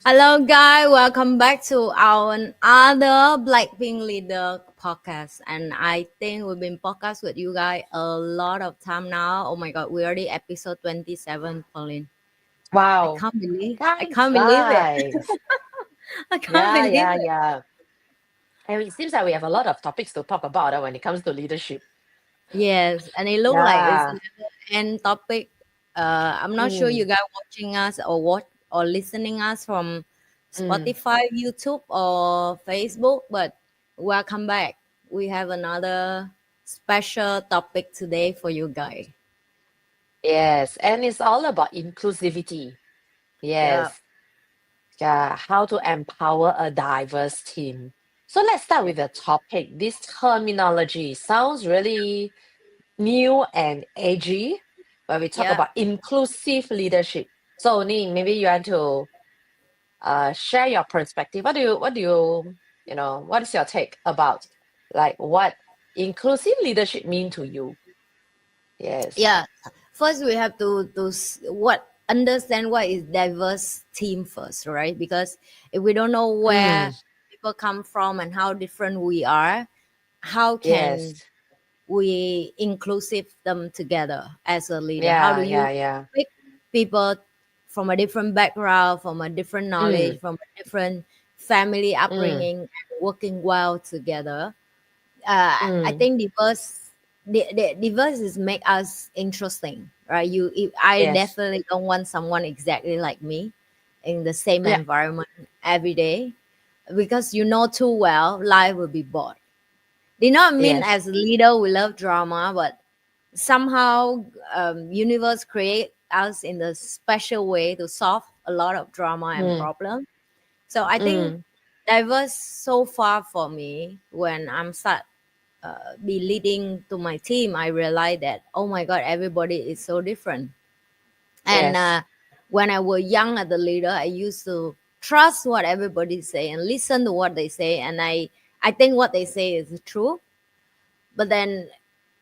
Hello, guys. Welcome back to our other Blackpink leader podcast. And I think we've been podcast with you guys a lot of time now. Oh my God, we already episode 27, Pauline. I Wow, can't believe. I time can't believe it. flies. I can't Yeah, believe yeah, it. yeah. And it seems like we have a lot of topics to talk about when it comes to leadership. Yes, and it looked like it's Yeah. another end topic. I'm not sure you Mm, guys watching us or what or listening us from mm. Spotify, YouTube, or Facebook, but welcome back. We have another special topic today for you guys. Yes, and it's all about inclusivity. Yeah, Yes. Yeah, how to empower a diverse team. So let's start yeah, with the topic. This terminology sounds really new and edgy when we talk yeah. about inclusive leadership. So, Ning, maybe you want to share your perspective. What is your take about like what inclusive leadership mean to you? Yes. Yeah. First, we have what understand what is diverse team first, right? Because if we don't know Mm, where people come from and how different we are, how can yes. we inclusive them together as a leader? How do Yeah, you yeah, yeah. pick people from a different background, from a different Mm, knowledge, from a different family mm, upbringing, and working well together? I mm. think the diverse is make us interesting, right? I Yes. definitely don't want someone exactly like me in the same Yeah. environment every day, because you know too well life will be bored. Did not mean Yes. as a leader we love drama, but somehow universe create us in the special way to solve a lot of drama and Mm, problem. So I think mm, diverse so far for me when I'm start be leading to my team, I realized that oh my god, everybody is so different. And yes. when I was young as a leader, I used to trust what everybody say and listen to what they say, and I think what they say is true. But then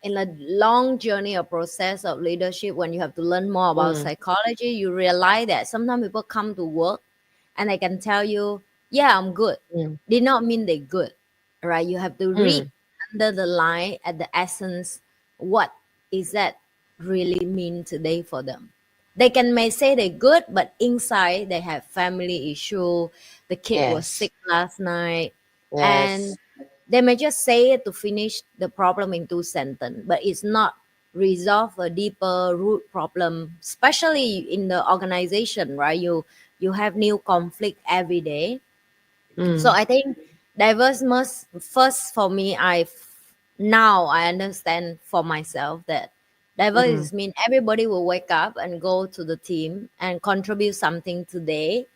in a long journey or process of leadership, when you have to learn more about Mm, psychology, you realize that sometimes people come to work and they can tell you, yeah, I'm good. mm, Did not mean they're good, right? You have to read mm. under the line at the essence, what is that really mean today for them. They can may say they're good, but inside they have family issue, the kid was Yes. sick last night, and Yes. they may just say it to finish the problem in two sentences, but it's not resolve a deeper root problem, especially in the organization, right? You have new conflict every day. So Mm, I think diverse must first for me. Now I understand for myself that mm, diverse mean everybody will wake up and go to the team and contribute something today,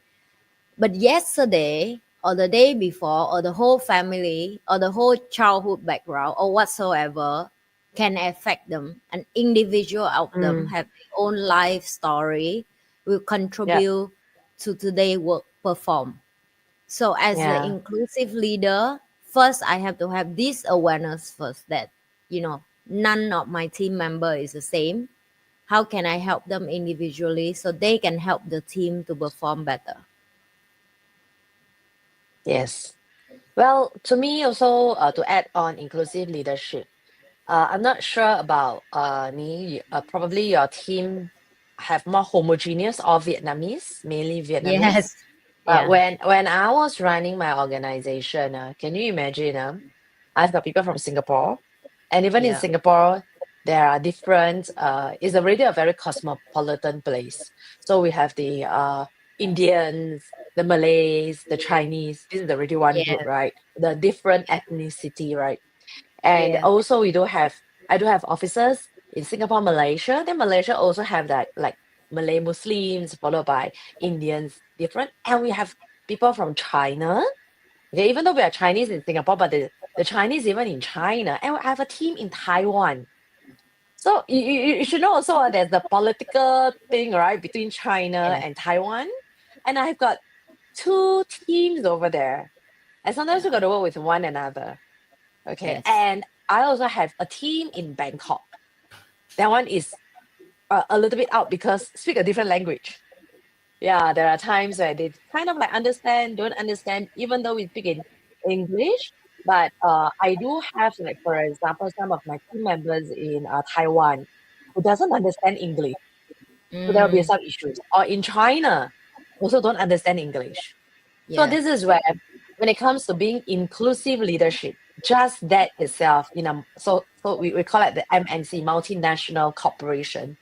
but yesterday or the day before or the whole family or the whole childhood background or whatsoever can affect them. An individual of them mm. have their own life story will Yeah. contribute to today work perform. So as an Yeah. inclusive leader, first I have to have this awareness first that none of my team member is the same. How can I help them individually so they can help the team to perform better? Yes. Well, to me also, to add on inclusive leadership, I'm not sure about probably your team have more homogeneous or Vietnamese, mainly Vietnamese. Yes. But Yeah. when I was running my organization, can you imagine? I've got people from Singapore, and even in Yeah. Singapore, there are different. It's already a very cosmopolitan place. So we have the Indians, the Malays, the Chinese. This is already one group, Yes. right? The different ethnicity, right? And Yes. also I do have officers in Singapore, Malaysia. Then Malaysia also have that like Malay Muslims followed by Indians, different. And we have people from China. Okay, even though we are Chinese in Singapore, but the Chinese even in China. And I have a team in Taiwan. So you should know also there's the political thing, right, between China Yes. and Taiwan. And I've got two teams over there. And sometimes we Yeah. got to work with one another. Okay. Yes. And I also have a team in Bangkok. That one is a little bit out because speak a different language. Yeah, there are times where they kind of like understand, don't understand, even though we speak in English. But I do have, like, for example, some of my team members in Taiwan who doesn't understand English. So there will be Mm, some issues. Or in China, also don't understand English. So yeah, this is where, when it comes to being inclusive leadership, just that itself, so we call it the MNC, multinational corporation.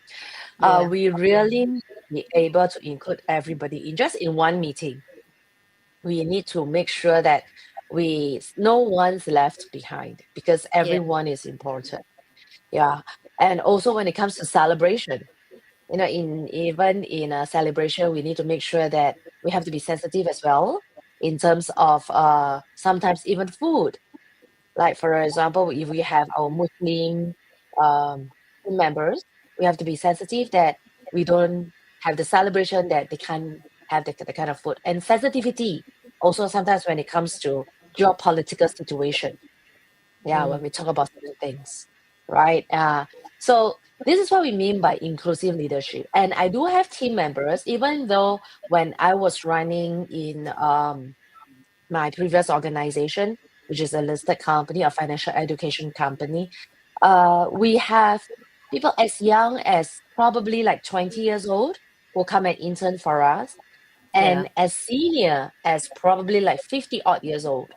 yeah, We really need to be able to include everybody in just in one meeting. We need to make sure that no one's left behind because yeah, everyone is important. Yeah. And also when it comes to celebration, in even in a celebration, we need to make sure that we have to be sensitive as well in terms of sometimes even food. Like for example, if we have our Muslim team members, we have to be sensitive that we don't have the celebration that they can't have the kind of food. And sensitivity also sometimes when it comes to geopolitical situation. Yeah, when mm, we talk about certain things, right? So this is what we mean by inclusive leadership. And I do have team members, even though when I was running in my previous organization, which is a listed company, a financial education company, we have people as young as probably like 20 years old who come and intern for us, yeah, and as senior as probably like 50 odd years old.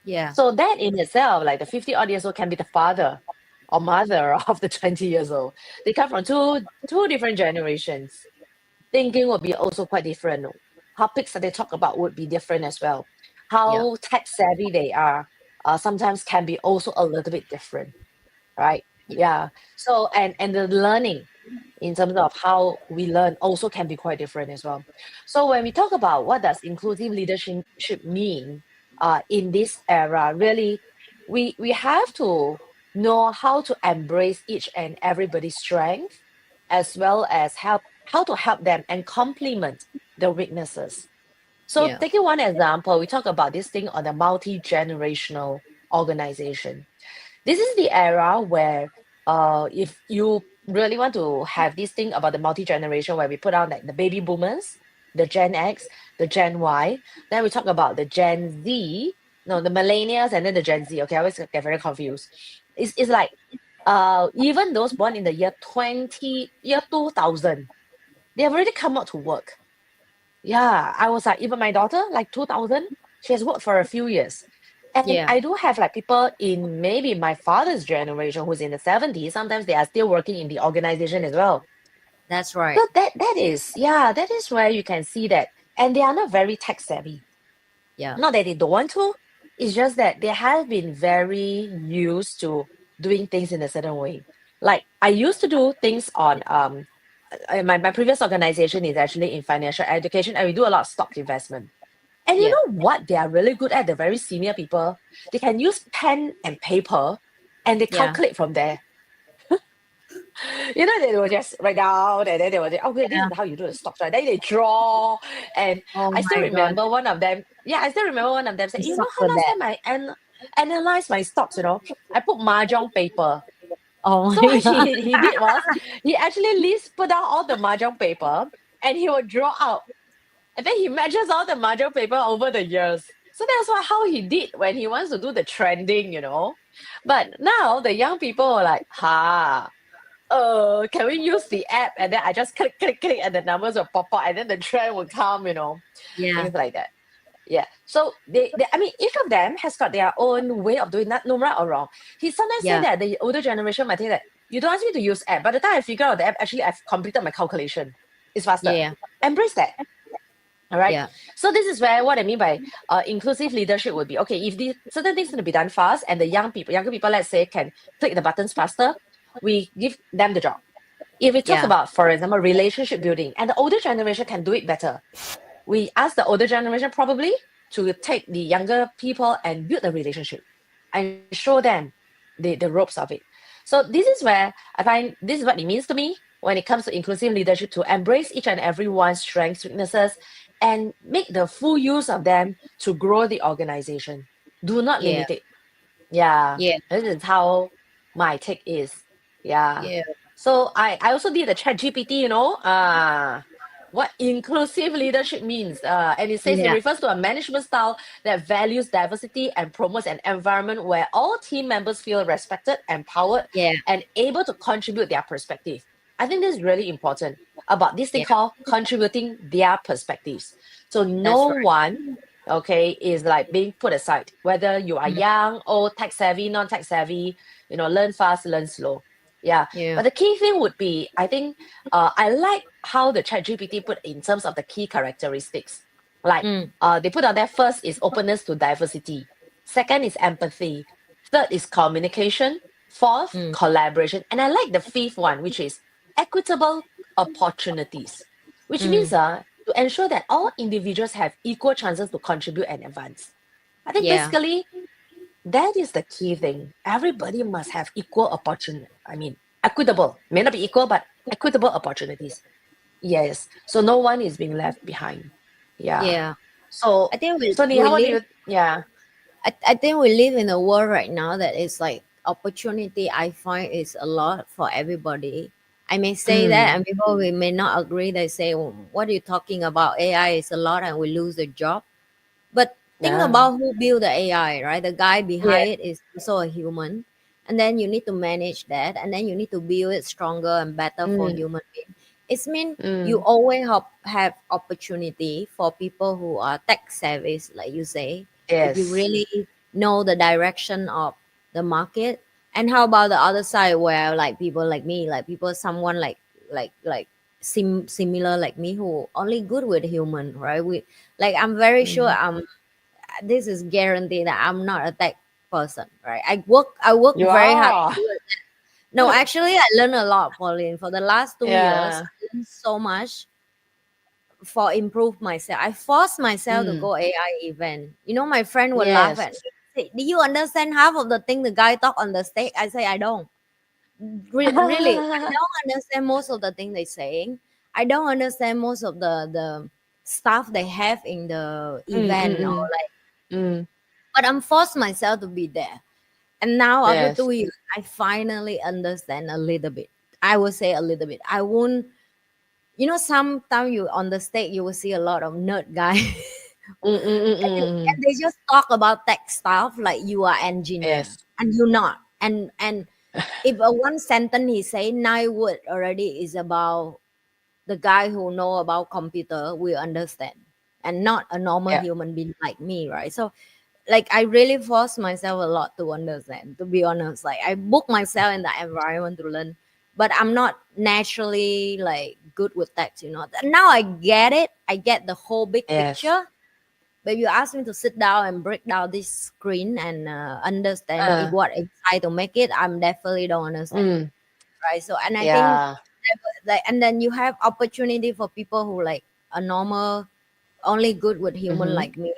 yeah, So that in itself, like the 50 odd years old can be the father or mother of the 20 years old. They come from two different generations. Thinking would be also quite different. Topics that they talk about would be different as well. yeah, How tech savvy they are sometimes can be also a little bit different, right? yeah, Yeah. So and the learning in terms of how we learn also can be quite different as well. So when we talk about what does inclusive leadership mean in this era, really, we have to know how to embrace each and everybody's strength, as well as how to help them and complement their weaknesses. So yeah, taking one example, we talk about this thing on a multi-generational organization. This is the era where if you really want to have this thing about the multi-generation, where we put out like the baby boomers, the Gen X, the Gen Y, then we talk about the Gen Z, no, the millennials, and then the Gen Z. Okay, I always get very confused. It's like even those born in the year 2000, they have already come out to work. Yeah, I was like, even my daughter, like 2000, she has worked for a few years. And yeah. I do have like people in maybe my father's generation who's in the 70s. Sometimes they are still working in the organization as well. That's right. So that is where you can see that. And they are not very tech savvy. Yeah, Not that they don't want to, it's just that they have been very used to doing things in a certain way. Like I used to do things on my previous organization is actually in financial education, and we do a lot of stock investment. And you yeah. know what they are really good at, the very senior people? They can use pen and paper and they Yeah. calculate from there. They will just write down and then they will say, okay, this Yeah. is how you do the stocks, right? Then they draw. And Oh I still my God. remember one of them. Yeah, I still remember one of them I said, suck how for last that. time analyze my stocks, I put mahjong paper. Oh So my what God. he did was he actually put down all the mahjong paper and he would draw out. And then he matches all the mahjong paper over the years. So that's how he did when he wants to do the trending. But now the young people are like, can we use the app? And then I just click, click, click, and the numbers will pop out, and then the trend will come. Yeah. Things like that. Yeah. So I mean, each of them has got their own way of doing that, no right or wrong. He sometimes say Yeah. that the older generation might think that you don't ask me to use app. By the time I figure out the app, actually I've completed my calculation. It's faster. Yeah. Embrace that. All right. Yeah. So this is where what I mean by inclusive leadership would be okay. If these certain things need to be done fast, and the younger people, let's say, can click the buttons faster, we give them the job. If we talk Yeah. about, for example, relationship building, and the older generation can do it better, we ask the older generation probably to take the younger people and build the relationship and show them the ropes of it. So this is where I find this is what it means to me when it comes to inclusive leadership, to embrace each and everyone's strengths, weaknesses, and make the full use of them to grow the organization. Do not Yeah. limit it. Yeah, Yeah. this is how my take is. Yeah. Yeah. So I also did the chat GPT. what inclusive leadership means. And it says it Yeah, refers to a management style that values diversity and promotes an environment where all team members feel respected, empowered, yeah, and able to contribute their perspective. I think this is really important about this thing yeah. called contributing their perspectives. So no That's right. one, okay, is like being put aside, whether you are Mm, young, old, tech savvy, non-tech savvy, learn fast, learn slow. Yeah. yeah. But the key thing would be, I think, I like how the ChatGPT put in terms of the key characteristics. Like Mm, they put out there first is openness to diversity, second is empathy, third is communication, fourth mm, collaboration, and I like the fifth one, which is equitable opportunities, which means mm. to ensure that all individuals have equal chances to contribute and advance. I think Yeah, basically that is the key thing. Everybody must have equal opportunity. I mean, equitable. May not be equal, but equitable opportunities. Yes. So no one is being left behind. Yeah. yeah. So I think we so Nia, we what do live. you yeah. I think we live in a world right now that is like opportunity. I find is a lot for everybody. I may say that, Mm, and people we may not agree. They say, "Oh, what are you talking about? AI is a lot, and we lose the job." But think yeah. about who built the AI, right? The guy Yeah. behind it is also a human. And then you need to manage that. And then you need to build it stronger and better for Mm, human being. It's mean you mm, always have opportunity for people who are tech savvy, like you say. If you yes. really know the direction of the market. And how about the other side where like people like me, like people someone like similar like me who only good with human, right? We like I'm very sure Mhm. this is guaranteed that I'm not a tech person, right? I work You very hard to are. do it. No, actually I learned a lot, Pauline. For the last 2 years, Yeah. I learned so much for improve myself. I forced myself to Mm, go AI event. You know, my friend would laugh yes. at me. Say, do you understand half of the thing the guy talk on the stage? I say I don't. Really, I don't understand most of the thing they saying. I don't understand most of the stuff they have in the Mm, event or mm, like, mm. but I'm forced myself to be there. And now after Yes. 2 years, I finally understand a little bit. I will say a little bit. I won't, you know, sometimes you on the stage, you will see a lot of nerd guy. Mm, mm, mm, And mm. they just talk about tech stuff like you are engineer Yes. and you're not. And if a one sentence he say 9 word already is about the guy who know about computer will understand and not a normal Yeah. human being like me, right? So like I really force myself a lot to understand, to be honest. Like I book myself in the environment to learn, but I'm not naturally like good with text, you know. Now I get it, I get the whole big Yes. picture. But you ask me to sit down and break down this screen and understand it, Uh, what inside to make it, I'm definitely don't understand, mm, right? So and I think yeah. like, and then you have opportunity for people who like a normal only good with human Mm-hmm. like me,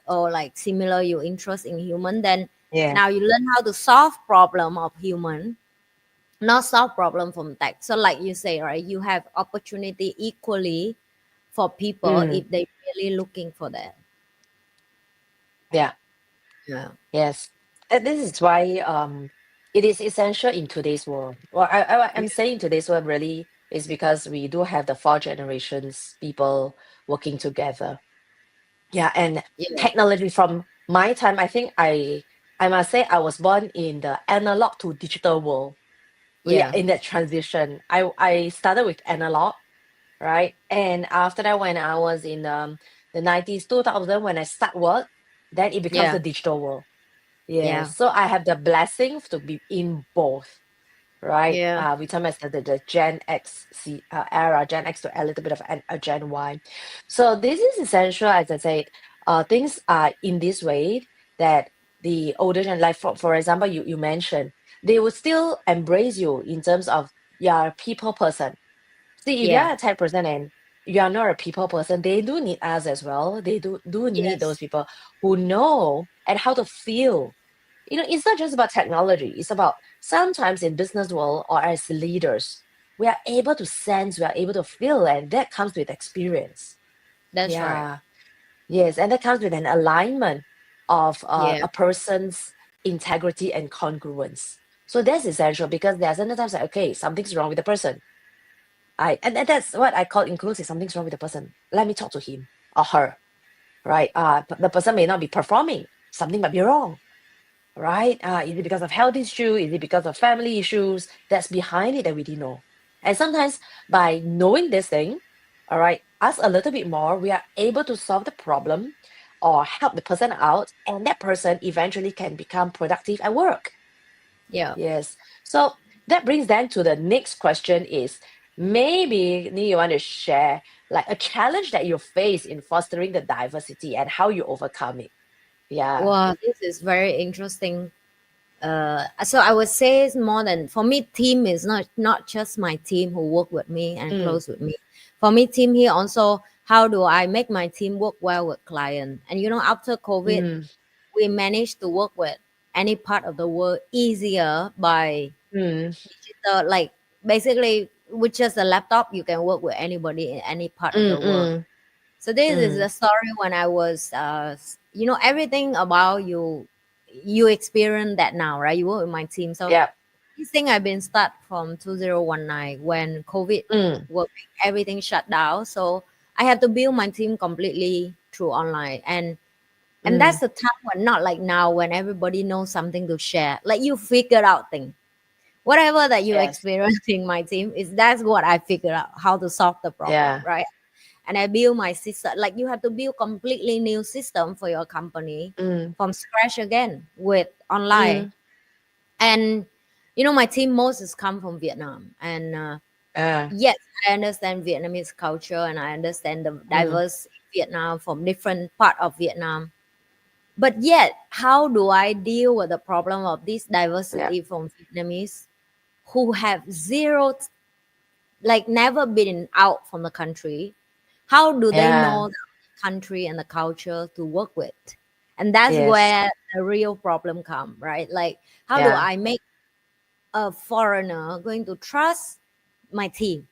or like similar you interest in human, then Yes. now you learn how to solve problem of human, not solve problem from tech. So like you say, right, you have opportunity equally for people Mm, if they really looking for that. yeah. Yeah, Yes. And this is why it is essential in today's world. Well, I'm saying today's world really is because we do have the four generations people working together. Yeah, and yeah, technology from my time, I must say I was born in the analog to digital world. We are yeah, in that transition. I started with analog, right? And after that, when I was in the 90s, 2000, when I start work, then it becomes yeah, the digital world. Yeah, yeah, so I have the blessing to be in both, right? yeah, We talk about the Gen X era, Gen X to a little bit of a Gen Y. So this is essential, as I said. Things are in this way that the older gen, like for example, you mentioned, they would still embrace you in terms of you're a people person. See, if yeah, you're a tech person and you are not a people person, they do need us as well. They do need those yes, people who know and how to feel. It's not just about technology. It's about sometimes in business world or as leaders, we are able to sense, we are able to feel, and that comes with experience. that's right. Yeah. Yes, and that comes with an alignment of Yeah, a person's integrity and congruence. So that's essential because there are certain times like, okay, something's wrong with the person. And that's what I call inclusive. Something's wrong with the person. Let me talk to him or her, right? The person may not be performing. Something might be wrong, right? Is it because of health issue? Is it because of family issues that's behind it that we didn't know? And sometimes by knowing this thing, all right, us a little bit more, we are able to solve the problem or help the person out, and that person eventually can become productive at work. Yeah. Yes. So that brings then to the next question is maybe Ni, you want to share like a challenge that you face in fostering the diversity and how you overcome it. Yeah. Well, this is very interesting. So I would say it's more than, for me, team is not just my team who work with me and Mm, close with me. For me, team here also, how do I make my team work well with client? And after COVID, mm, we managed to work with any part of the world easier by mm, digital, like basically with just a laptop you can work with anybody in any part of mm, the world. mm, So this is mm. the story when I was, everything about you, you experience that now, right? You work with my team. So Yeah. this thing I've been start from 2019 when COVID Mm, working, everything shut down. So I have to build my team completely through online. And mm. that's the time when, not like now, when everybody knows something to share. Like you figure out things. Whatever that you Yes. experience in my team is, that's what I figure out how to solve the problem, Yeah. right? And I build my system. Like you have to build completely new system for your company Mm, from scratch again with online. mm. And my team most is come from Vietnam. And Uh, yes, I understand Vietnamese culture and I understand the mm. diverse Vietnam from different part of Vietnam. But yet, how do I deal with the problem of this Yeah. diversity from Vietnamese who have zero, like never been out from the country? How do they Yeah. know the country and the culture to work with? And that's Yes. where the real problem come, right? Like, how do Yeah. I make a foreigner going to trust my team?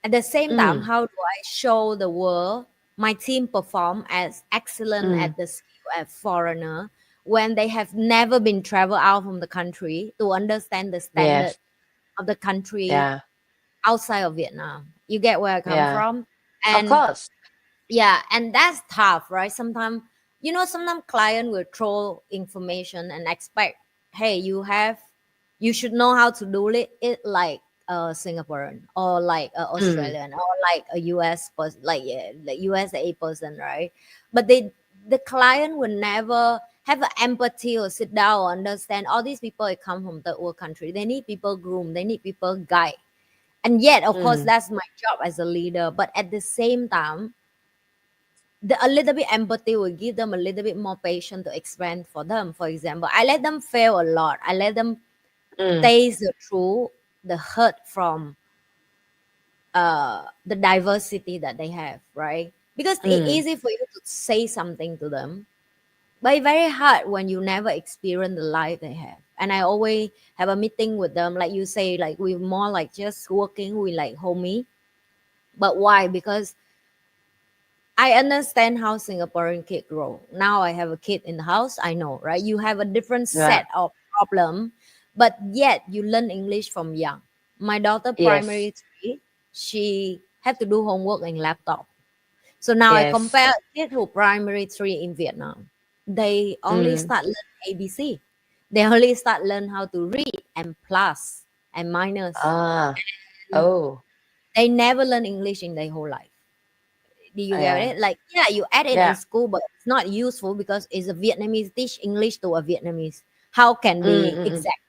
At the same time, Mm, how do I show the world my team perform as excellent mm. at the skill as foreigner when they have never been travel out from the country to understand the standard Yes. of the country Yeah. outside of Vietnam? You get where I come Yeah. from? Of And course. yeah, and that's tough, right? Sometimes client will throw information and expect, hey, you should know how to do it like a Singaporean or like a Mm, Australian or like a US person, like, yeah, like USA person, right? But the client will never have an empathy or sit down or understand all these people they come from third world country. They need people groom, they need people guide. And yet, of course, mm, that's my job as a leader. But at the same time, a little bit empathy will give them a little bit more patience to expand for them. For example, I let them fail a lot. I let them mm, taste the truth, the hurt from the diversity that they have, right? Because it's mm. easy for you to say something to them, but it's very hard when you never experience the life they have. And I always have a meeting with them, like you say, like we're more like just working with like homie. But why? Because I understand how Singaporean kid grow. Now I have a kid in the house. I know, right? You have a different Yeah. set of problem, but yet you learn English from young. My daughter, Yes. primary three, she had to do homework in laptop. So now I Yes. compare kid who primary three in Vietnam. They only Mm. start learn ABC. They only start learn how to read and plus and minus. Ah. Oh. They never learn English in their whole life. Do you get Yeah. it? Like, yeah, you add it in Yeah. school, but it's not useful because it's a Vietnamese teach English to a Vietnamese. How can Mm, be mm, mm. exact,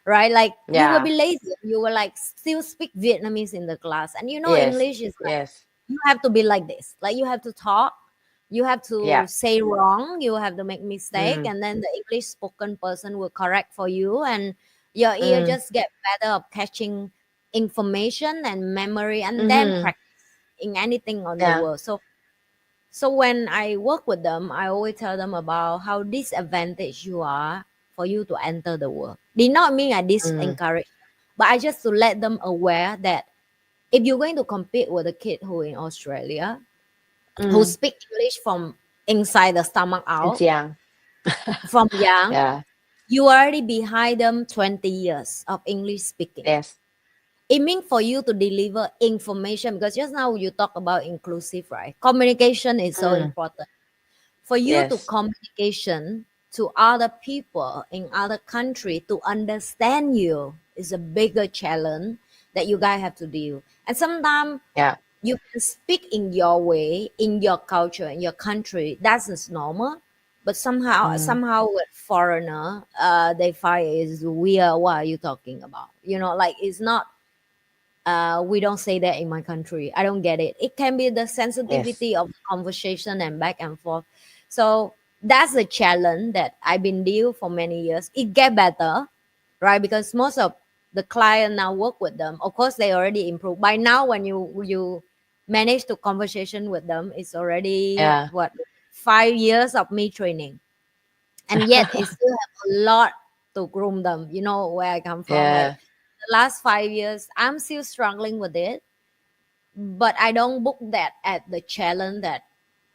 right? Like, you will Yeah. be lazy. You will like still speak Vietnamese in the class, and Yes. English is like Yes. you have to be like this. Like you have to talk, you have to Yeah. say wrong, you have to make mistake, Mm, and then the English spoken person will correct for you, and your ear mm. just get better of catching information and memory, and then Mm-hmm. practice in anything on the Yeah. world. So when I work with them, I always tell them about how disadvantaged you are for you to enter the world. Did not mean I Mm, disencourage, but I just to let them aware that if you're going to compete with a kid who in Australia who mm. speak English from inside the stomach Since out young. from young, Yeah. you already behind them 20 years of English speaking. Yes. it means for you to deliver information, because just now you talk about inclusive, right? Communication is so Mm, important. For you to yes. communication to other people in other country to understand you is a bigger challenge that you guys have to deal. And sometimes Yeah. you can speak in your way, in your culture, in your country. That's is normal. But Mm, somehow with foreigner, they find is weird. What are you talking about? Like it's not. We don't say that in my country. I don't get it. It can be the yes. sensitivity of the conversation and back and forth. So that's a challenge that I've been deal for many years. It get better, right? Because most of the client now work with them. Of course, they already improved. By now, when you manage to conversation with them, it's already Yeah. what 5 years of me training, and yet it still have a lot to groom them. You know where I come from, like Yeah. the last 5 years, I'm still struggling with it, but I don't book that at the challenge that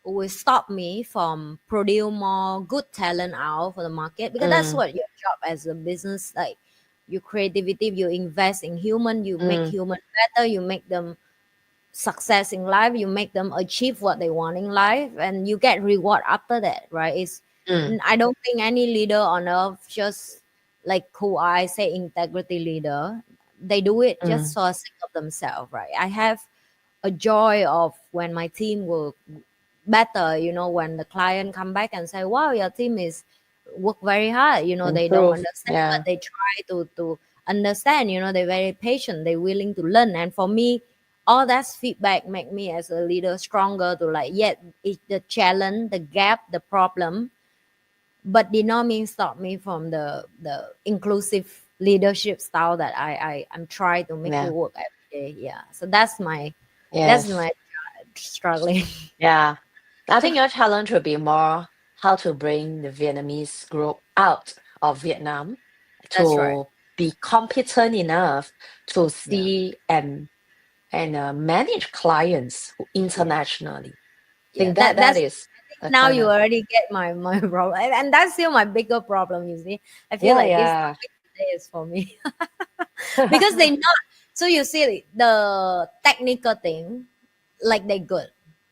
will stop me from produce more good talent out for the market, because that's Mm, what your job as a business, like your creativity, you invest in human, you make mm, human better, you make them success in life, you make them achieve what they want in life, and you get reward after that, right? mm, I don't think any leader on earth just like who I say integrity leader, they do it just mm, for the sake of themselves, right? I have a joy of when my team will better, when the client come back and say, wow, your team is work very hard, they don't improve. understand, but Yeah. they try to understand, they're very patient, they're willing to learn. And for me, all that feedback make me as a leader stronger to like, yeah, it's the challenge, the gap, the problem, but did not mean stop me from the inclusive leadership style that I'm trying to make it Yeah. work every day. Yeah, so that's my Yes. struggling. Yeah. I think your challenge would be more how to bring the Vietnamese group out of Vietnam That's right. to be competent enough to Yeah. see and manage clients Yeah. internationally. I Yeah, think that that's is the now kind you of already get my problem, and that's still my bigger problem, you see. I feel yeah, like this yeah. topic today is for me. Because they not, so you see the technical thing, like they good,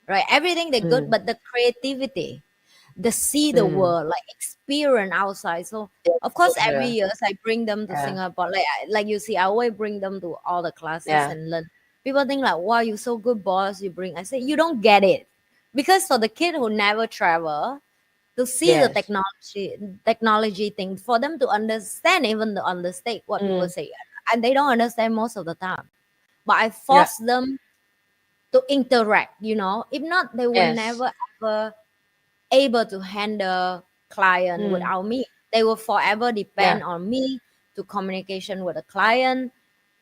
right? Everything they good, Mm, but the creativity, the see the mm. world, like experience outside. So The of course every exposure. years I bring them to Yeah, Singapore, like you see, I always bring them to all the classes yeah. and learn. People think like, wow, you so good, boss, you bring. I say, you don't get it, because for the kid who never travel, to see the Yes. technology thing, for them to understand, even to understand what people Mm, say, and they don't understand most of the time, but I yeah. force them to interact, if not they will Yes. never ever able to handle client Mm, without me. They will forever yeah. depend on me to communication with the client,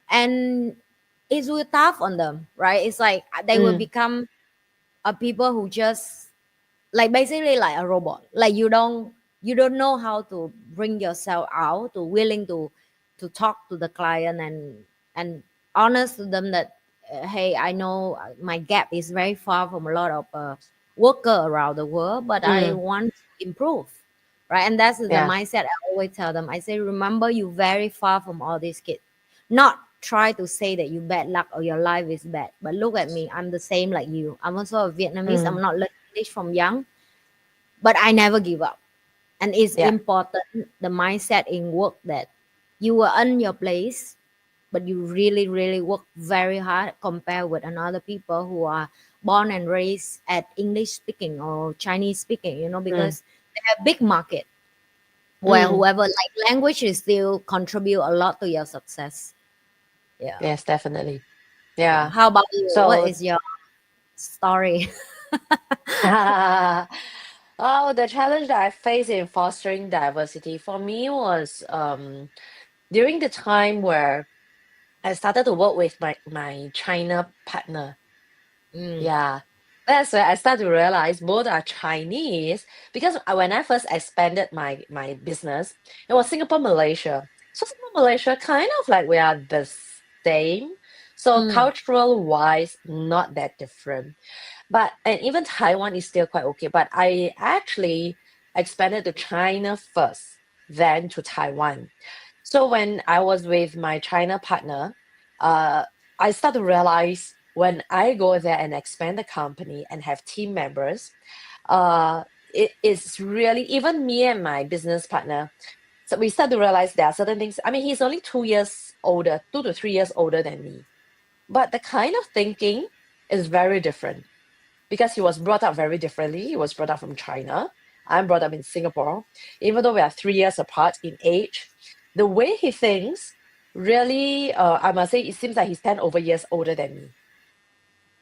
and it will tough on them, right? It's like they will Mm, become a people who just like basically like a robot, like you don't know how to bring yourself out to willing to talk to the client and honest to them that hey, I know my gap is very far from a lot of worker around the world, but I mm, want to improve, right? And that's the yeah. mindset I always tell them. I say, remember, you very far from all these kids, not try to say that you bad luck or your life is bad, but look at me, I'm the same like you. I'm also a Vietnamese, I'm Mm, not learning English from young, but I never give up. And it's yeah. important, the mindset in work, that you will earn your place, but you really, really work very hard compared with another people who are born and raised at English speaking or Chinese speaking, Mm, because they have big market where mm. whoever like language is still contribute a lot to your success. Yeah. Yes, definitely. Yeah. Yeah. How about you? What So is your story? oh, the challenge that I faced in fostering diversity for me was during the time where I started to work with my China partner. Mm, Yeah. That's where I started to realize both are Chinese because when I first expanded my business, it was Singapore, Malaysia. So Singapore, Malaysia kind of like we are the same. So mm, cultural wise, not that different. But and even Taiwan is still quite okay. But I actually expanded to China first, then to Taiwan. So when I was with my China partner, I start to realize when I go there and expand the company and have team members, it is really, even me and my business partner, so we start to realize there are certain things. I mean, he's only 2 years older, 2 to 3 years older than me. But the kind of thinking is very different because he was brought up very differently. He was brought up from China. I'm brought up in Singapore. Even though we are 3 years apart in age, the way he thinks really, I must say, it seems like he's 10 over years older than me.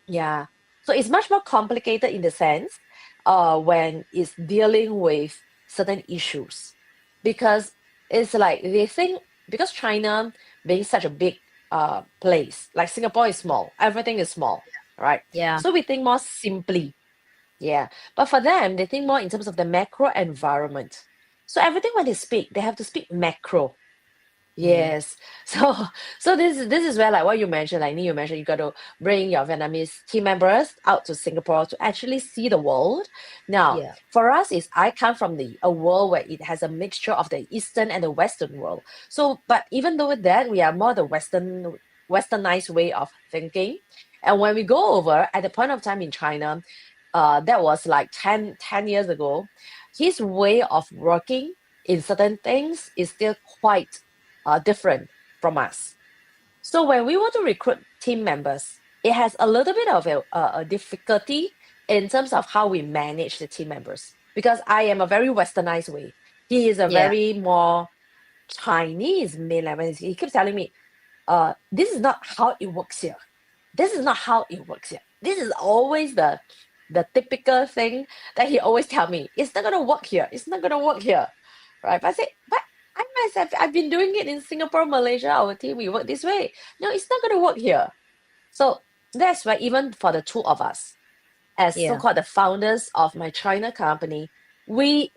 Yeah. So it's much more complicated in the sense when it's dealing with certain issues. Because it's like they think, because China being such a big place, like Singapore is small, everything is small, right? Yeah. So we think more simply. Yeah. But for them, they think more in terms of the macro environment. So everything when they speak, they have to speak macro. Mm. Yes. So this is where like what you mentioned, like you mentioned, you got to bring your Vietnamese team members out to Singapore to actually see the world. Now, Yeah. for us is I come from a world where it has a mixture of the Eastern and the Western world. So, but even though that we are more the westernized way of thinking. And when we go over at the point of time in China, that was like 10 years ago, his way of working in certain things is still quite different from us. So when we want to recruit team members, it has a little bit of a difficulty in terms of how we manage the team members because I am a very westernized way. He is a Yeah. very more Chinese mainland. He keeps telling me, this is not how it works here. This is not how it works here. This is always the typical thing that he always tell me. It's not gonna work here. It's not gonna work here, right? But I say, but I myself, I've been doing it in Singapore, Malaysia. Our team, we work this way. No, it's not gonna work here. So that's why even for the two of us, as Yeah. so-called the founders of my China company, we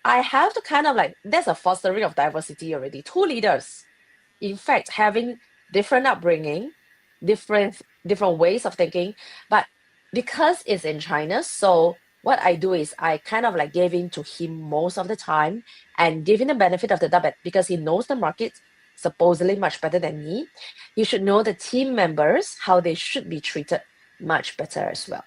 I have to kind of like there's a fostering of diversity already. Two leaders, in fact, having different upbringing, different ways of thinking, but because it's in China, so what I do is I kind of like gave in to him most of the time and give him the benefit of the doubt because he knows the market supposedly much better than me. He should know the team members how they should be treated much better as well.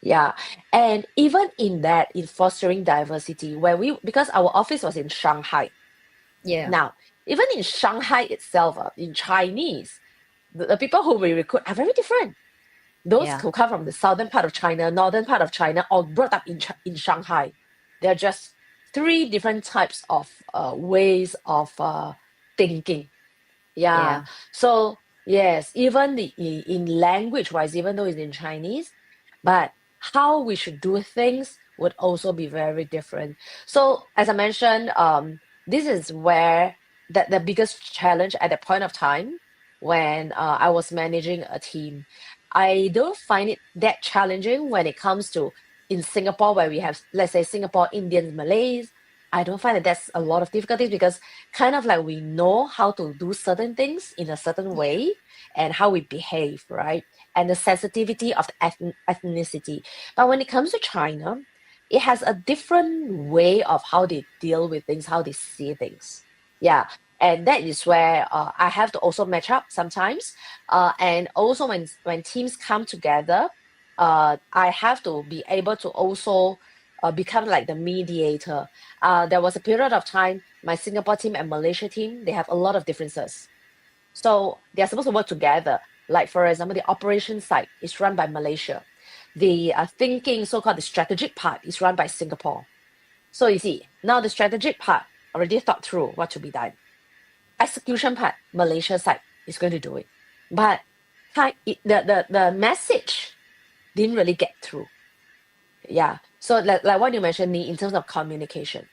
Yeah. And even in that, in fostering diversity, where because our office was in Shanghai. Yeah. Now, even in Shanghai itself, in Chinese, the people who we recruit are very different. Those Yeah. who come from the southern part of China, northern part of China, or brought up in Shanghai, they're just three different types of ways of thinking. Yeah. Yeah. So yes, even in language wise, even though it's in Chinese, but how we should do things would also be very different. So as I mentioned, this is where the biggest challenge at that point of time when I was managing a team. I don't find it that challenging when it comes to in Singapore where we have, let's say, Singapore, Indians, Malays. I don't find that that's a lot of difficulties because kind of like we know how to do certain things in a certain way and how we behave, right? And the sensitivity of the ethnicity. But when it comes to China, it has a different way of how they deal with things, how they see things. Yeah. And that is where I have to also match up sometimes. And also when teams come together, I have to be able to also become like the mediator. There was a period of time, my Singapore team and Malaysia team, they have a lot of differences. So they're supposed to work together. Like, for example, the operation side is run by Malaysia. The thinking, so-called the strategic part, is run by Singapore. So you see, now the strategic part already thought through what to be done. Execution part, Malaysia side is going to do it. But the message didn't really get through. Yeah. So like what you mentioned, Ni, in terms of communication,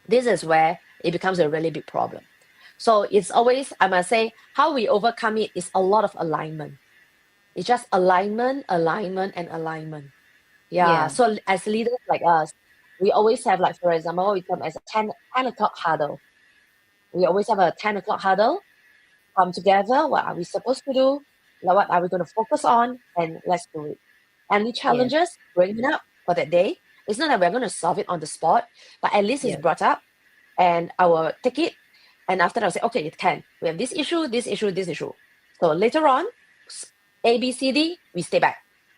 this is where it becomes a really big problem. So it's always, I must say, how we overcome it is a lot of alignment. It's just alignment, alignment, and alignment. Yeah. Yeah. So as leaders like us, we always have, like, for example, we come as a 10 o'clock huddle. We always have a 10 o'clock huddle, come together. What are we supposed to do? Like, what are we going to focus on? And let's do it. Any Yeah. challenges, bring it up for that day. It's not that we're going to solve it on the spot, but at least it's Yeah. brought up and I will take it. And after that, I'll say, okay, it can. We have this issue, this issue, this issue. So later on, A, B, C, D, we stay back,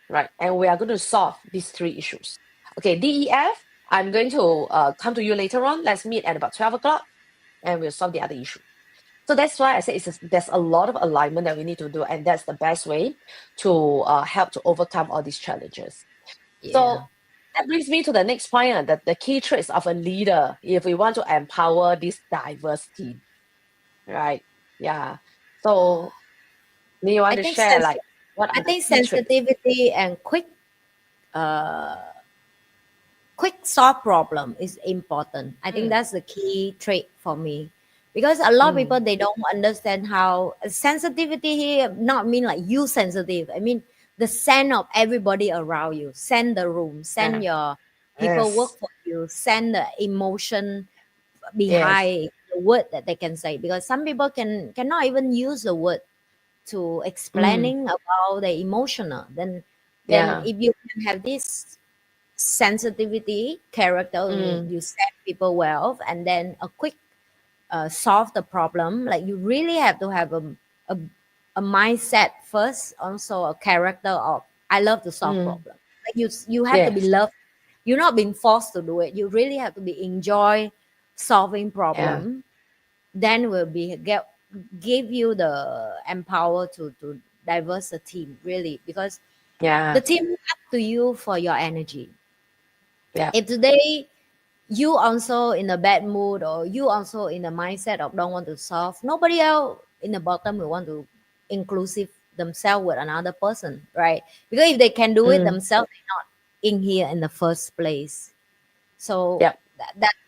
right? And we are going to solve these three issues. Okay, D, E, F, I'm going to come to you later on. Let's meet at about 12 o'clock and we'll solve the other issue. So that's why I say there's a lot of alignment that we need to do, and that's the best way to help to overcome all these challenges. Yeah. So that brings me to the next point, the key traits of a leader if we want to empower this diverse team, right? Yeah. So do you I want to think share like what I are the think key traits? sensitivity and uh, quick solve problem is important. I think Mm, that's the key trait for me, because a lot of people mm, they don't understand how sensitivity here not mean like you sensitive. I mean the sense of everybody around you, send the room, send yeah. your people work Yes. for you, send the emotion Yes. behind the word that they can say, because some people cannot even use the word to Mm, explaining about the emotional. Then yeah. if you can have this sensitivity character, Mm, you set people well, and then a quick solve the problem. Like you really have to have a, a mindset first, also a character of I love to solve mm, problem. Like you have to be yes. loved. You're not being forced to do it. You really have to be enjoy solving Yeah. problem. Then will be give you the empower to diverse the team really, because the Yeah. team up to you for your energy. Yeah. If today you also in a bad mood, or you also in a mindset of don't want to solve, nobody else in the bottom will want to inclusive themselves with another person, right? Because if they can do it Mm, themselves, they're not in here in the first place. So yeah.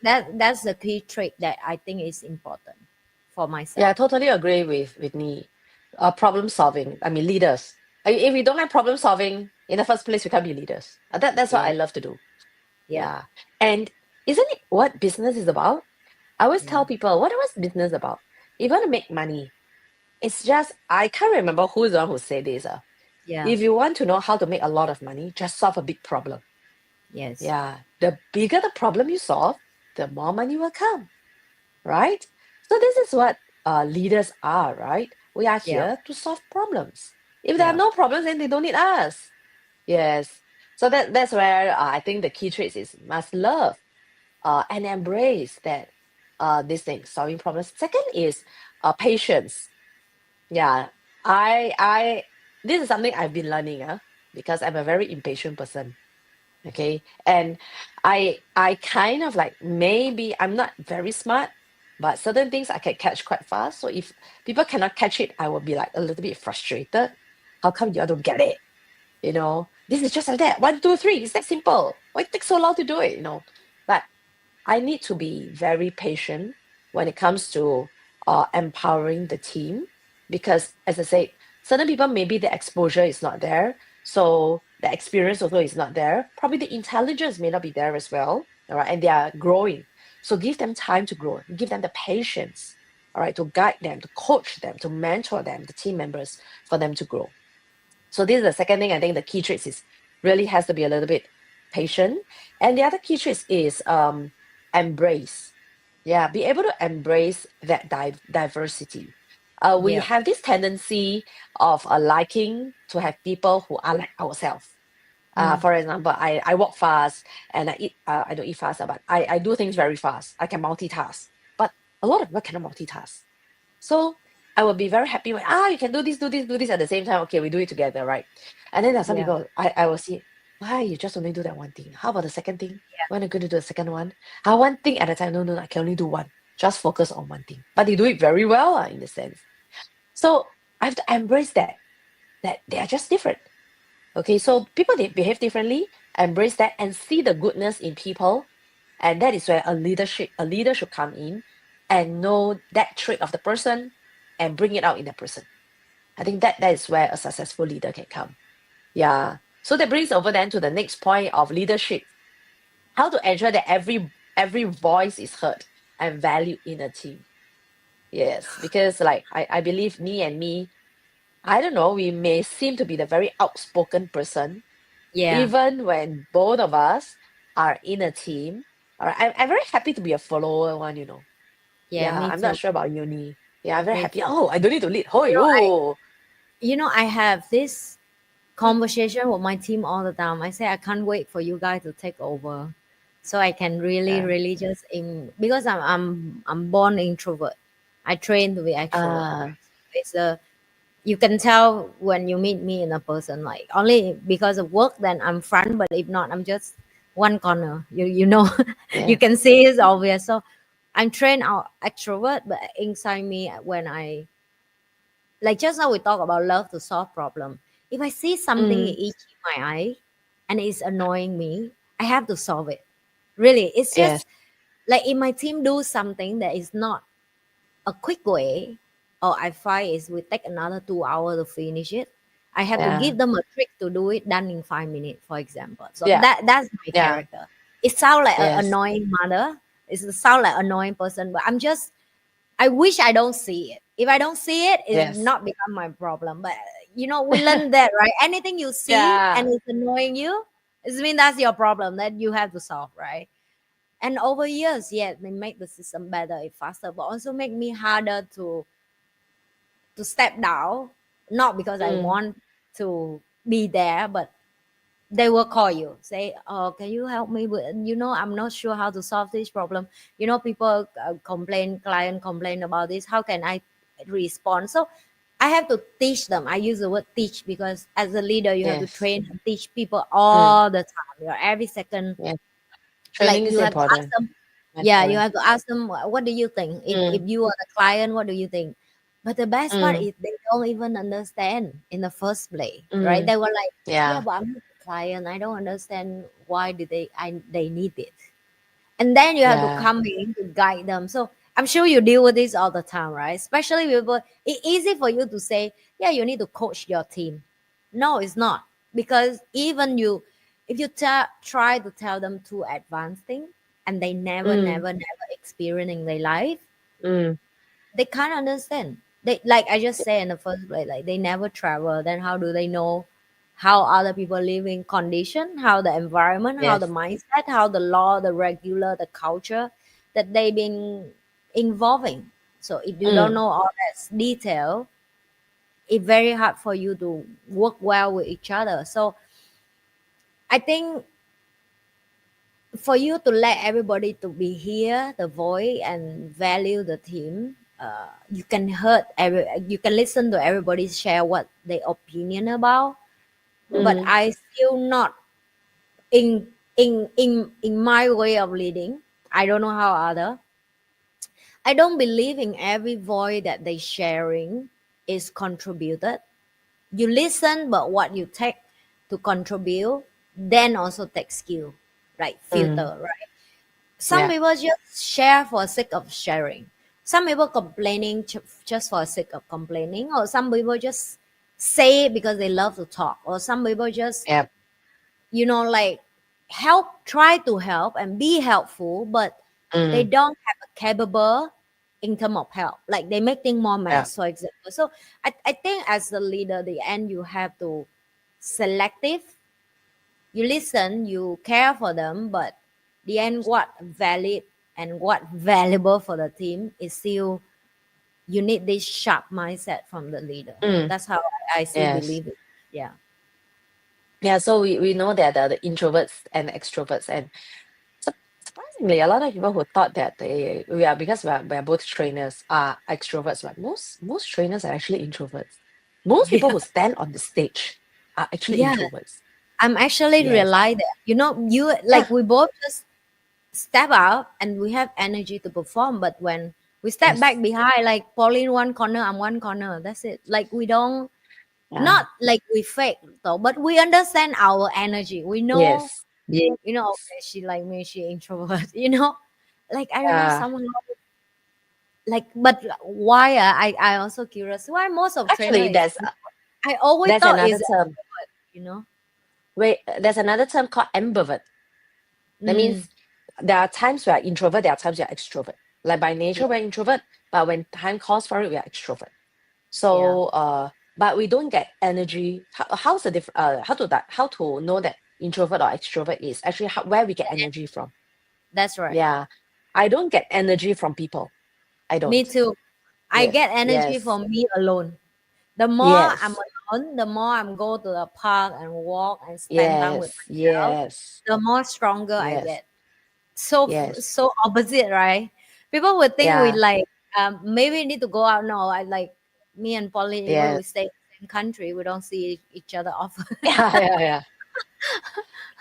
that's the key trait that I think is important for Yeah, I myself. totally agree with Ni. Problem solving. I mean, leaders. If we don't have problem solving in the first place, we can't be leaders. That's what Yeah, I love to do. yeah, Yeah. And isn't it what business is about? I always yeah, tell people, what was business about? If you want to make money, it's just, I can't remember who's the one who said this. yeah, If you want to know how to make a lot of money, just solve a big problem. yes, Yeah. The bigger the problem you solve, the more money will come, right? So this is what leaders are, right? We are yeah, here to solve problems. If there are yeah, no problems, then they don't need us. Yes. So that's where I think the key traits is must love and embrace that this thing, solving problems. Second is patience. Yeah. I this is something I've been learning, because I'm a very impatient person. Okay. And I kind of like, maybe I'm not very smart, but certain things I can catch quite fast. So if people cannot catch it, I will be like a little bit frustrated. How come you don't get it? This is just like that. One, two, three. It's that simple. Why it takes so long to do it? But I need to be very patient when it comes to empowering the team, because, as I said, certain people, maybe the exposure is not there, so the experience also is not there. Probably the intelligence may not be there as well. All right, and they are growing. So give them time to grow. Give them the patience. All right, to guide them, to coach them, to mentor them, the team members, for them to grow. So this is the second thing. I think the key traits is really has to be a little bit patient. And the other key traits is embrace. Yeah, be able to embrace that diversity. We yeah, have this tendency of liking to have people who are like ourselves. mm, For example, I walk fast and I don't eat fast, but I do things very fast. I can multitask. But a lot of people cannot multitask. So I will be very happy when you can do this, do this, do this at the same time. Okay, we do it together, right? And then there are some yeah, people I will see, why you just only do that one thing? How about the second thing? When are you going to do the second one? One thing at a time. No, no, no, I can only do one. Just focus on one thing. But they do it very well, in the sense. So I have to embrace that they are just different. Okay, so people they behave differently, embrace that and see the goodness in people. And that is where a leader should come in and know that trait of the person and bring it out in the person. I think that is where a successful leader can come. Yeah. So that brings over then to the next point of leadership. How to ensure that every voice is heard and valued in a team. Yes, because like I believe Nhi and me, I don't know, we may seem to be the very outspoken person, yeah, even when both of us are in a team. All right. I'm very happy to be a follower one. yeah. Yeah, Me I'm not too. sure about uni. Yeah, I'm very Me happy. too. Oh, I don't need to lead. Oh, You know, yo. I have this conversation with my team all the time. I say I can't wait for you guys to take over, so I can really, Yeah. really just because I'm born introvert. I train to be extrovert. Uh, It's a You can tell when you meet me in a person, like only because of work, then I'm front, but if not, I'm just one corner. You you yeah. can see it's obvious. So I'm trained out extrovert, but inside me, when I like just now we talk about love to solve problem. If I see something Mm, itchy my eye and it's annoying me, I have to solve it. Really, it's yes. just like if my team do something that is not a quick way, or I find is we take another 2 hours to finish it, I have to Yeah. give them a trick to do it done in 5 minutes, for example. So Yeah. that's my Yeah. character. It sounds like an Yes. annoying mother. It sounds like annoying person, but I wish I don't see it. If I don't see it, it's Yes. not become my problem. But we learn that, right? Anything you see and Yeah. it's annoying you, it means that's your problem that you have to solve, right? And over years, yeah, they make the system better, faster, but also make me harder to step down. Not because I Mm, want to be there, but they will call you, say, "Oh, can you help me with? I'm not sure how to solve this problem. People client complain about this. How can I respond?" So I have to teach them. I use the word teach because as a leader, you have to yes. train and teach people Mm, all the time. Every second, yes. like Training is you have to ask important. them. Yeah, you Mandatory. have to ask them, what do you think? If Mm, you are the client, what do you think? But the best part mm, is they don't even understand in the first place, right? mm. They were like, yeah, Yeah. but I'm not the client, I don't understand why did they need it. And then you have to Yeah. come in to guide them. So I'm sure you deal with this all the time, right? Especially people, it's easy for you to say, yeah, you need to coach your team. No, it's not. Because even if you try to tell them too advanced thing and they never, Mm, never, never experience in their life, mm. they can't understand. They, like I just said in the first place, like they never travel. Then how do they know how other people live in condition, how the environment, how the Yes. mindset, how the law, the regular, the culture that they've been involving. So if you don't Mm, know all that detail, it's very hard for you to work well with each other. So I think for you to let everybody to be here, the voice, and value the team, you can listen to everybody share what their opinion about, but mm, I still not in my way of leading. I don't know how other. I don't believe in every voice that they sharing is contributed. You listen, but what you take to contribute, then also take skill, right? mm. Filter, right? Some Yeah. people just share for the sake of sharing. Some people complaining just for the sake of complaining, or some people just say it because they love to talk, or some people just Yep. like try to help and be helpful, but they Mm, don't have a capable in terms of help. Like they make things more yeah. mess, for example. So I think as a leader, the end you have to selective. You listen, you care for them, but the end what valid and what valuable for the team is still you need this sharp mindset from the leader. Mm, That's how I still yes. believe it. Yeah. Yeah. So we know that the introverts and extroverts, and sup- surprisingly, a lot of people who thought that we are because we are both trainers are extroverts, but most trainers are actually introverts. Most people Yeah. who stand on the stage are actually Yeah. introverts. I'm actually Yes. realize that. You Yeah. like we both just step out and we have energy to perform, but when we step back Yes. behind, like Pauline one corner, I'm one corner. That's it. Like we don't Yeah. not like we fake though, but we understand our energy. We know, Yes. Yes. okay, she like me, she introvert, Like I don't know Yeah. someone like, but why I also curious why most of trainer Actually, is I always there's thought another is term. you know. Wait, there's another term called ambivert. That Mm, means there are times we are introvert, there are times we are extrovert. Like by nature, yeah, we're introvert, but when time calls for it, we are extrovert. yeah, So, but we don't get energy. How's the different? How to know that introvert or extrovert is actually where we get energy from? that's right. Yeah, I don't get energy from people. I Me don't. too. I Yes, get energy yes, from me alone. The more I'm Yes. alone, the more I'm go to the park and walk and spend time with Yes. myself, Yes. the more stronger I Yes. get. So Yes. so opposite, right? People would think we Yeah. like maybe need to go out. No, I like me and Pauline, even Yes. we stay in the same country, we don't see each other often. Yeah. Yeah. Yeah.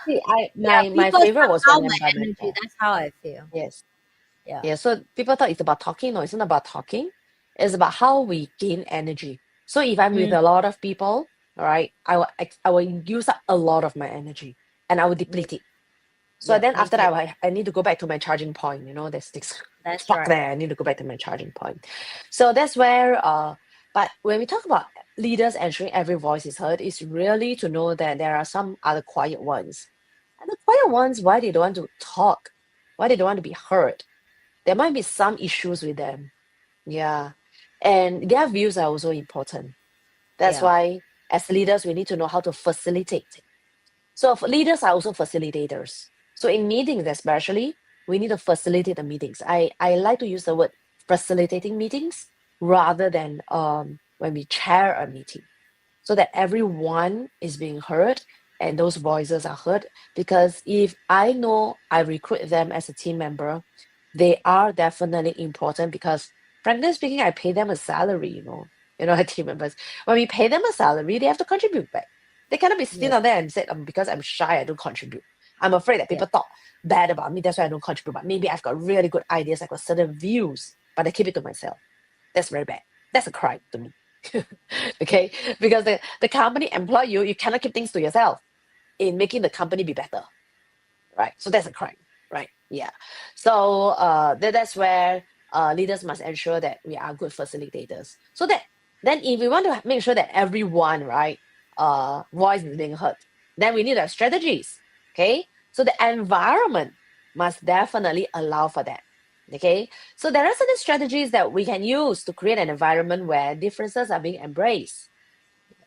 See, Yeah, my people favorite was somehow when my I'm by energy. myself. That's how I feel. Yes. Yeah. Yeah. So people thought it's about talking. No, it's not about talking. It's about how we gain energy. So if I'm with Mm, a lot of people, all right, I will use up a lot of my energy and I will mm, deplete it. So yeah, then me after too. that, I need to go back to my charging point. There's this That's clock right. there. I need to go back to my charging point. So that's where, but when we talk about leaders ensuring every voice is heard, it's really to know that there are some other quiet ones. And the quiet ones, why they don't want to talk, why they don't want to be heard. There might be some issues with them. Yeah. And their views are also important. That's Yeah. why, as leaders, we need to know how to facilitate. So leaders are also facilitators. So in meetings, especially, we need to facilitate the meetings. I like to use the word facilitating meetings rather than when we chair a meeting, so that everyone is being heard and those voices are heard. Because if I know I recruit them as a team member, they are definitely important because frankly speaking, I pay them a salary, our team members. When we pay them a salary, they have to contribute back. They cannot be sitting Yes. out there and said, because I'm shy, I don't contribute. I'm afraid that Yeah. people talk bad about me, that's why I don't contribute. But maybe I've got really good ideas, I've got certain views, but I keep it to myself. That's very bad. That's a crime to me. Okay? Because the company employ you, you cannot keep things to yourself in making the company be better. Right? So that's a crime, right? Yeah. So that's where leaders must ensure that we are good facilitators. So that then if we want to make sure that everyone, right, voice is being heard, then we need to have strategies. Okay. So the environment must definitely allow for that. Okay. So there are certain strategies that we can use to create an environment where differences are being embraced,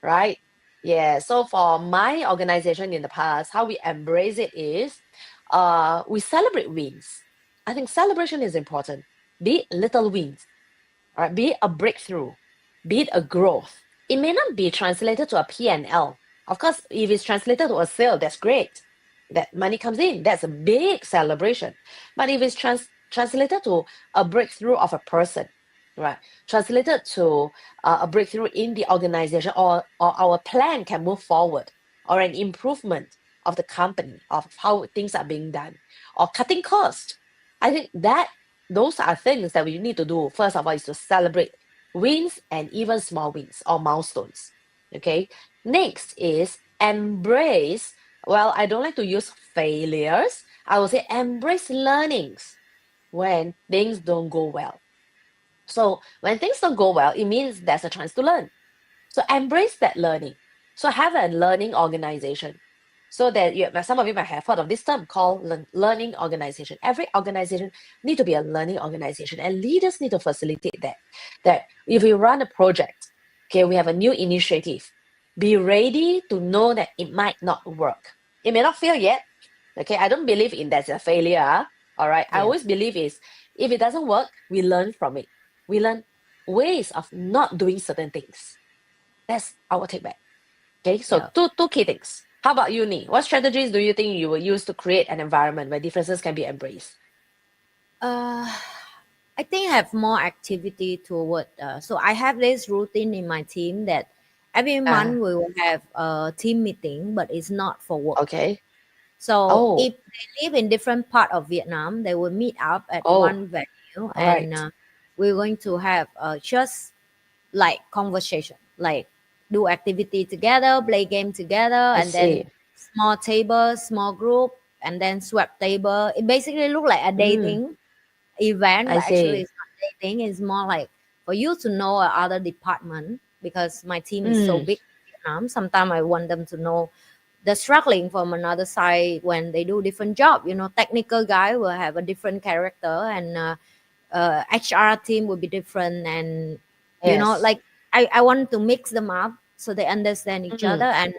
right? Yeah. So for my organization in the past, how we embrace it is we celebrate wins. I think celebration is important. Be it little wins, all right? Be it a breakthrough, be it a growth. It may not be translated to a P&L. Of course, if it's translated to a sale, that's great. That money comes in, that's a big celebration. But if it's translated to a breakthrough of a person, right? Translated to a breakthrough in the organization, or our plan can move forward, or an improvement of the company, of how things are being done, or cutting cost. I think that those are things that we need to do. First of all, is to celebrate wins and even small wins or milestones. Okay. Next is embrace. Well, I don't like to use failures. I will say embrace learnings when things don't go well. So when things don't go well, it means there's a chance to learn. So embrace that learning. So have a learning organization. So that some of you might have heard of this term called learning organization. Every organization need to be a learning organization, and leaders need to facilitate that. That if we run a project, okay, we have a new initiative, be ready to know that it might not work. It may not fail yet. Okay, I don't believe in that's a failure. All right, I Yeah. always believe is if it doesn't work, we learn from it. We learn ways of not doing certain things. That's our take back. Okay, so Yeah. two key things. How about you, Ni? What strategies do you think you will use to create an environment where differences can be embraced? Uh, I think I have more activity toward. So I have this routine in my team that every month Ah, we will have a team meeting, but it's not for work. okay. So Oh, if they live in different part of Vietnam, they will meet up at oh, one venue, all and right. we're going to have just like conversation, like do activity together, play game together, I and then see. small table, small group, and then swap table. It basically look like a Mm, dating event, I but actually see. it's not dating. It's more like for you to know other department because my team is so Mm, big in Vietnam. Sometimes I want them to know the struggling from another side when they do different job. Technical guy will have a different character, and HR team will be different, and yes. like I want to mix them up so they understand each other, Mm, and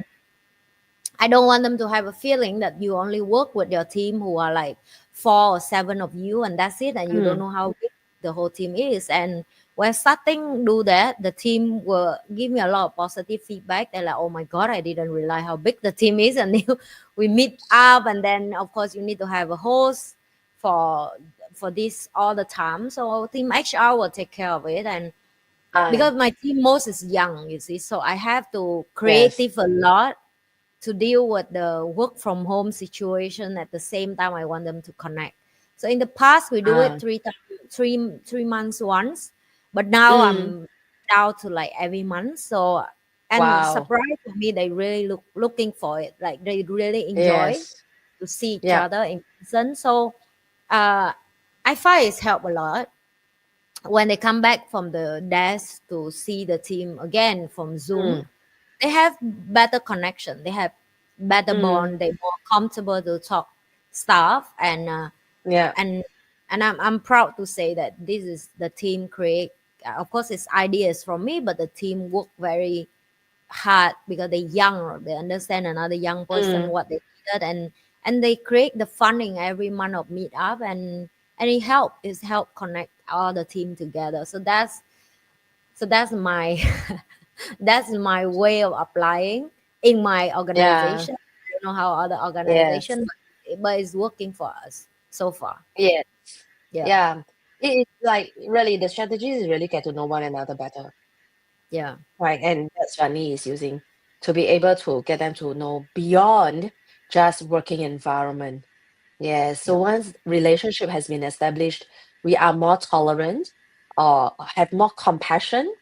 I don't want them to have a feeling that you only work with your team who are like 4 or 7 of you and that's it, and you don't mm, know how big the whole team is. And when starting do that, the team will give me a lot of positive feedback. They're like, oh my god, I didn't realize how big the team is. And then we meet up, and then of course you need to have a host for this all the time. So team HR will take care of it. And Ah, because my team most is young, you see, so I have to yes. creative a lot to deal with the work from home situation. At the same time, I want them to connect. So in the past we do it Ah, three months once, but now mm, I'm down to like every month. So, and wow. surprise for me, they really looking for it, like they really enjoy Yes. to see each Yeah. other in person. So uh I find it's helped a lot when they come back from the desk to see the team again from Zoom. Mm, They have better connection, they have better mm, bond, they're more comfortable to talk stuff. yeah. And I'm proud to say that this is the team create. Of course it's ideas from me, but the team work very hard because they're young, they understand another young person Mm, what they needed. And they create the funding every month of meetup. And it help connect all the team together. So that's my that's my way of applying in my yeah. organization. I don't know how other Yes. organization, but it's working for us so far. Yes. Yeah, Yeah. It's like really the strategy is really get to know one another better. yeah, Right. And that's what Nhi is using to be able to get them to know beyond just working environment. Yes. So yeah, once relationship has been established, we are more tolerant or have more compassion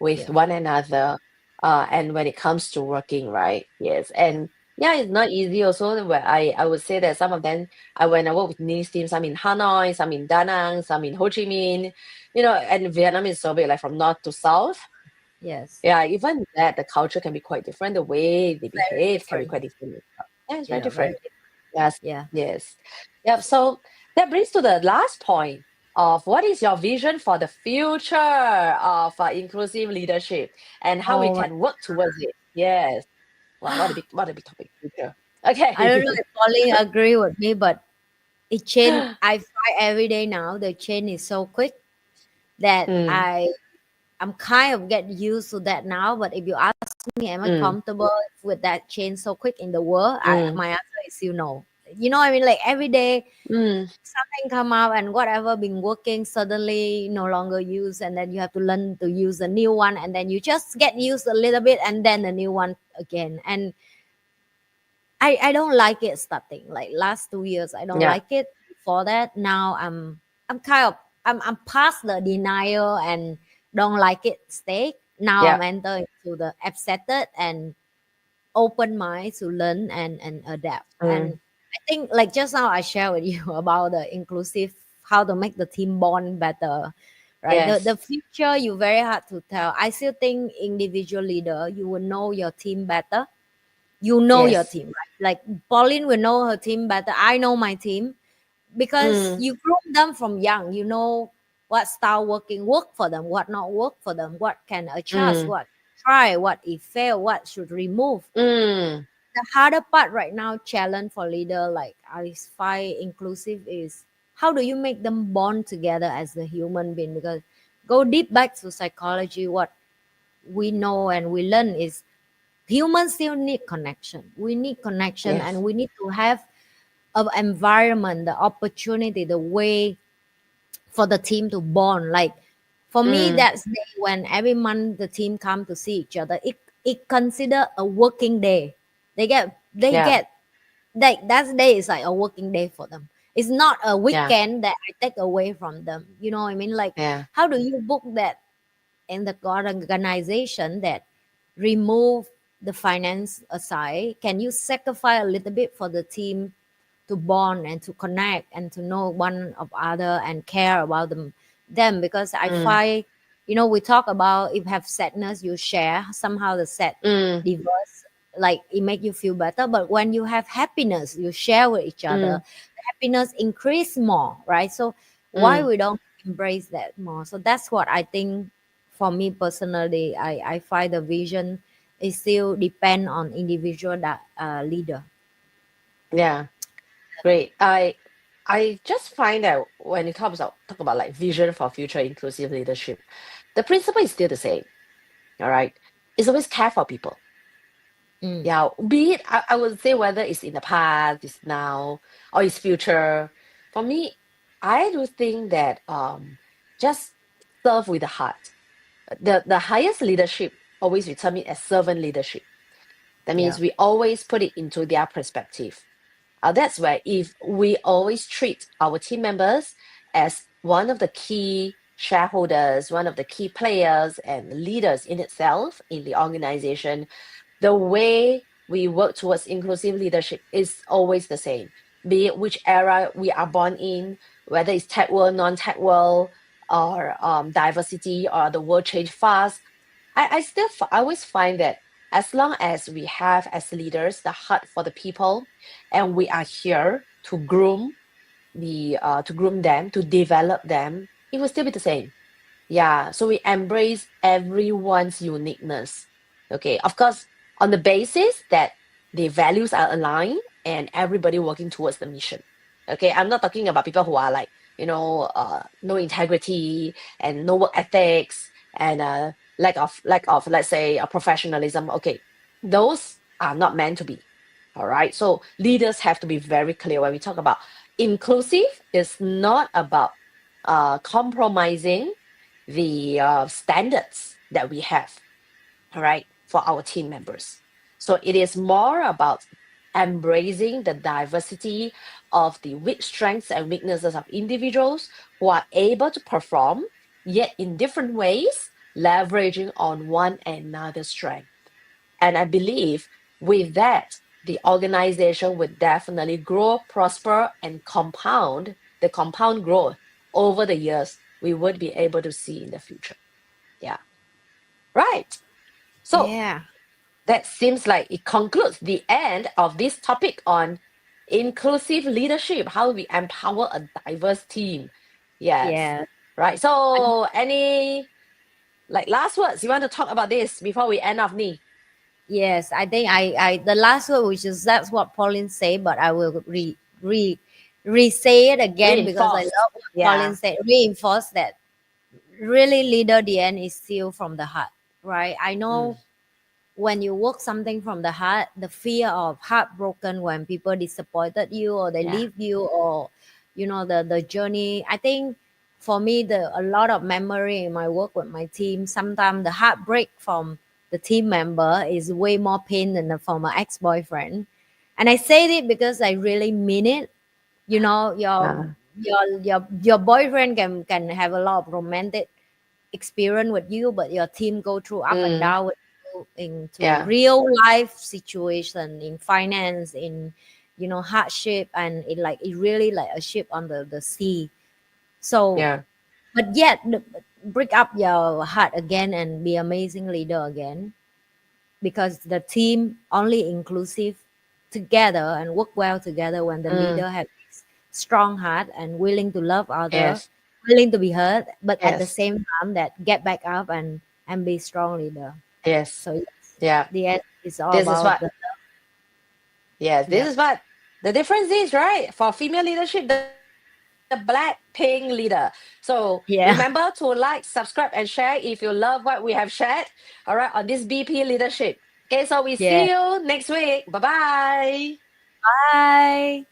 with yeah, one another. And when it comes to working, right? Yes. yeah, And yeah, it's not easy also. Where I would say that some of them, when I work with NhiLe Team, some in Hanoi, some in Da Nang, some in Ho Chi Minh, and Vietnam is so big, like from north to south. yes, Yeah, even that, the culture can be quite different. The way they very behave can be different. quite different as well. Yeah, it's very Yeah, very different. different. Yes, Yeah. yes. Yeah, so that brings to the last point of what is your vision for the future of inclusive leadership and how we Oh my, can work towards it. Yes. Wow, what a big topic, future. I don't know Okay. if Pauline agree with me, but it change. I find every day now the change is so quick that Mm, I'm kind of get used to that now. But if you ask me, am I mm, comfortable with that change so quick in the world? mm, My answer is you know. You know what I mean? Like every day mm. something come out and whatever been working suddenly no longer use, and then you have to learn to use a new one, and then you just get used a little bit, and then a new one again. And I don't like it starting like last 2 years. I don't Yeah, like it. Before that, now I'm kind of I'm past the denial and don't like it stage. Now yeah. I'm entering into the accepted and open mind to learn and adapt. Mm, And I think like just now I share with you about the inclusive, how to make the team bond better. Right. The yes. future you very hard to tell. I still think individual leader, you will know your team better. You know your Yes. team, right? Like Pauline will know her team better. I know my team because Mm, you groom them from young. You know what style work for them, what not work for them, what can adjust, mm, what try, what if fail, what should remove. mm. The harder part right now, challenge for leader like find inclusive is how do you make them bond together as a human being? Because go deep back to psychology, what we know and we learn is humans still need connection. We need connection, Yes. and we need to have an environment, the opportunity, the way for the team to bond. Like for me, Mm, that's day when every month the team come to see each other. It consider a working day. They yeah, get that day is like a working day for them. It's not a yeah, weekend that I take away from them. You know what I mean? Like yeah. how do you book that in the organization that remove the finance aside? Can you sacrifice a little bit for the team to bond and to connect and to know one of other and care about them? Because I Mm, find, we talk about if have sadness you share somehow the sad mm, diverse, like it make you feel better. But when you have happiness you share with each other, mm, the happiness increase more, right? So why mm. we don't embrace that more? So that's what I think. For me personally, I find the vision is still depend on individual that leader. Yeah, great. I just find that when it talk about like vision for future inclusive leadership, the principle is still the same. All right. It's always care for people. Mm. Yeah, be it, I would say whether it's in the past, it's now, or it's future. For me, I do think that just serve with the heart. The highest leadership always we term it as servant leadership. That Yeah. means we always put it into their perspective. That's where if we always treat our team members as one of the key shareholders, one of the key players and leaders in itself in the organization, the way we work towards inclusive leadership is always the same. Be it which era we are born in, whether it's tech world, non-tech world, or diversity, or the world change fast. I always find that as long as we have as leaders the heart for the people, and we are here to groom them, to develop them, it will still be the same. Yeah, so we embrace everyone's uniqueness. Okay, of course, on the basis that the values are aligned and everybody working towards the mission. Okay, I'm not talking about people who are like, no integrity and no work ethics and lack of let's say professionalism. Okay, those are not meant to be. All right, so leaders have to be very clear when we talk about inclusive. It's not about compromising the standards that we have, all right, for our team members. So it is more about embracing the diversity of the weak strengths and weaknesses of individuals who are able to perform, yet in different ways, leveraging on one another's strength. And I believe with that, the organization would definitely grow, prosper, and compound the compound growth over the years we would be able to see in the future. Yeah. Right. So Yeah. that seems like it concludes the end of this topic on inclusive leadership, how we empower a diverse team. Yes. Yeah. Right. So any like last words you want to talk about this before we end off, Nhi? Yes, I think I the last word, which is that's what Pauline said, but I will re say it again because I Reinforced. love what Pauline Yeah. said. Reinforce that really leader the end is still from the heart, right? I Mm. know when you work something from the heart, the fear of heartbroken when people disappointed you or they Yeah. leave you, or the journey. I think for me, the a lot of memory in my work with my team, sometimes the heartbreak from the team member is way more pain than the from an ex-boyfriend. And I say it because I really mean it. you know your Uh, your boyfriend can have a lot of romantic experience with you, but your team go through up and mm, down with you into yeah. real life situation, in finance, in hardship, and it really like a ship on the sea. So Yeah. but yet break up your heart again and be amazing leader again, because the team only inclusive together and work well together when the Mm, leader has strong heart and willing to love other, yes. willing to be hurt, but at the Yes. same time that get back up and be strong leader. Yes. So yes, Yeah. the end is all This is about what, the yes, this yeah. is what the difference is, right? For female leadership, the BLACKPINK leader. So remember to Yeah. like, subscribe, and share if you love what we have shared, all right, on this BP leadership. Okay, so we see Yeah. you next week. Bye bye. Bye.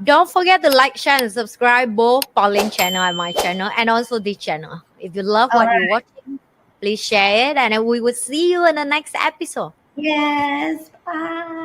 Don't forget to like, share, and subscribe both Pauline channel and my channel, and also this channel. If you love All what you're right. watching, please share it, and we will see you in the next episode. Yes. Bye.